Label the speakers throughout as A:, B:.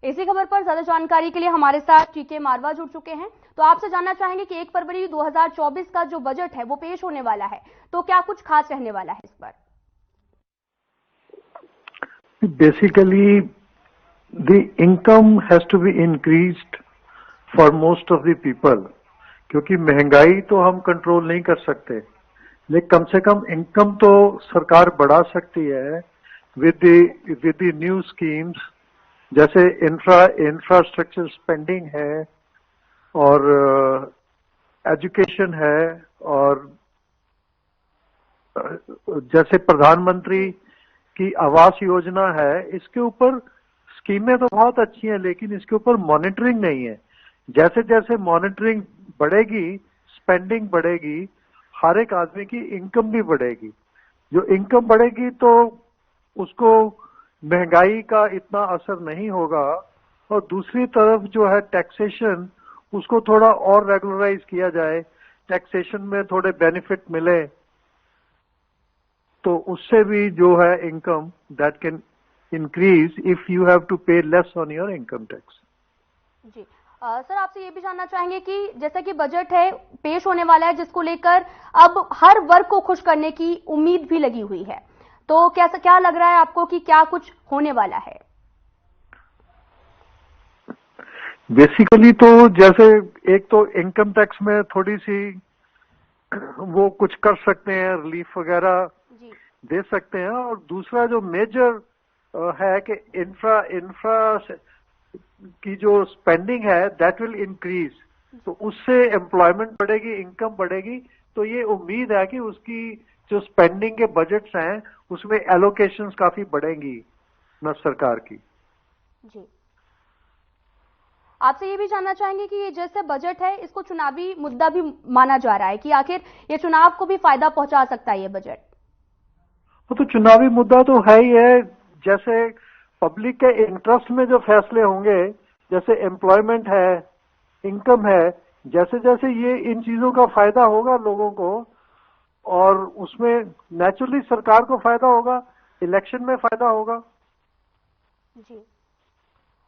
A: इसी खबर पर ज्यादा जानकारी के लिए हमारे साथ टीके मारवा जुड़ चुके हैं। तो आपसे जानना चाहेंगे कि 1 फरवरी 2024 का जो बजट है वो पेश होने वाला है, तो क्या कुछ खास रहने वाला है इस पर?
B: Basically the income has to be increased for most of the people, क्योंकि महंगाई तो हम कंट्रोल नहीं कर सकते, लेकिन कम से कम इनकम तो सरकार बढ़ा सकती है विद द न्यू स्कीम्स, जैसे इंफ्रास्ट्रक्चर स्पेंडिंग है और एजुकेशन है, और जैसे प्रधानमंत्री की आवास योजना है, इसके ऊपर स्कीमें तो बहुत अच्छी हैं, लेकिन इसके ऊपर मॉनिटरिंग नहीं है। जैसे जैसे मॉनिटरिंग बढ़ेगी, स्पेंडिंग बढ़ेगी, हर एक आदमी की इनकम भी बढ़ेगी। जो इनकम बढ़ेगी तो उसको महंगाई का इतना असर नहीं होगा, और दूसरी तरफ जो है टैक्सेशन, उसको थोड़ा और रेगुलराइज किया जाए, टैक्सेशन में थोड़े बेनिफिट मिले, तो उससे भी जो है income that can increase if you have to pay less on your income tax.
A: जी सर, आपसे ये भी जानना चाहेंगे कि जैसा कि बजट है पेश होने वाला है, जिसको लेकर अब हर वर्ग को खुश करने की उम्मीद भी लगी हुई है, तो क्या लग रहा है आपको कि क्या कुछ होने वाला है?
B: बेसिकली तो जैसे एक तो इनकम टैक्स में थोड़ी सी वो कुछ कर सकते हैं, रिलीफ वगैरह दे सकते हैं, और दूसरा जो मेजर है कि इंफ्रा की जो स्पेंडिंग है दैट विल इंक्रीज, तो उससे एम्प्लॉयमेंट बढ़ेगी, इनकम बढ़ेगी, तो ये उम्मीद है कि उसकी जो स्पेंडिंग के बजट्स हैं उसमें एलोकेशंस काफी बढ़ेंगी न सरकार की।
A: जी, आपसे ये भी जानना चाहेंगे कि ये जैसे बजट है इसको चुनावी मुद्दा भी माना जा रहा है कि आखिर ये चुनाव को भी फायदा पहुंचा सकता है ये बजट?
B: वो तो चुनावी मुद्दा तो है ही है। जैसे पब्लिक के इंटरेस्ट में जो फैसले होंगे, जैसे एम्प्लॉयमेंट है, इनकम है, जैसे जैसे ये इन चीजों का फायदा होगा लोगों को, और उसमें नेचुरली सरकार को फायदा होगा, इलेक्शन में फायदा होगा।
A: जी,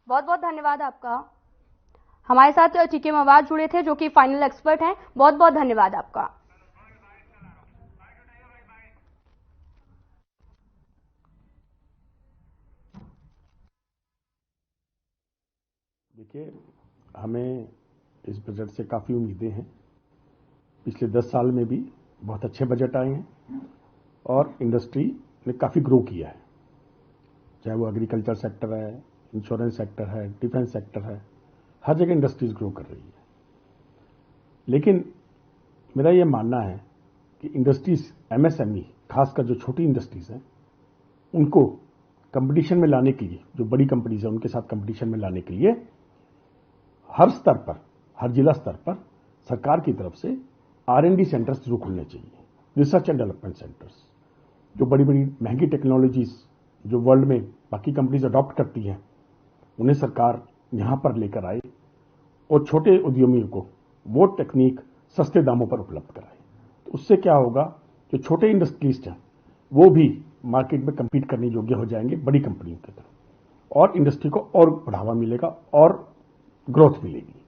A: बहुत बहुत धन्यवाद आपका। हमारे साथ टीके मवाद जुड़े थे जो कि फाइनल एक्सपर्ट हैं। बहुत बहुत धन्यवाद आपका।
C: देखिए, हमें इस बजट से काफ़ी उम्मीदें हैं। पिछले 10 साल में भी बहुत अच्छे बजट आए हैं और इंडस्ट्री ने काफ़ी ग्रो किया है, चाहे वो एग्रीकल्चर सेक्टर है, इंश्योरेंस सेक्टर है, डिफेंस सेक्टर है, हर जगह इंडस्ट्रीज ग्रो कर रही है। लेकिन मेरा ये मानना है कि इंडस्ट्रीज, एमएसएमई, खासकर जो छोटी इंडस्ट्रीज हैं, उनको कंपटीशन में लाने के लिए, जो बड़ी कंपनीज हैं उनके साथ कंपटीशन में लाने के लिए हर स्तर पर, हर जिला स्तर पर सरकार की तरफ से R&D सेंटर्स जरूर खुलने चाहिए, रिसर्च एंड डेवलपमेंट सेंटर्स। जो बड़ी बड़ी महंगी टेक्नोलॉजीज जो वर्ल्ड में बाकी कंपनीज अडॉप्ट करती हैं, उन्हें सरकार यहां पर लेकर आए और छोटे उद्यमियों को वो टेक्निक सस्ते दामों पर उपलब्ध कराए। तो उससे क्या होगा, जो छोटे इंडस्ट्रीज हैं वो भी मार्केट में कम्पीट करने योग्य हो जाएंगे बड़ी कंपनियों की तरफ, और इंडस्ट्री को और बढ़ावा मिलेगा और ग्रोथ मिलेगी।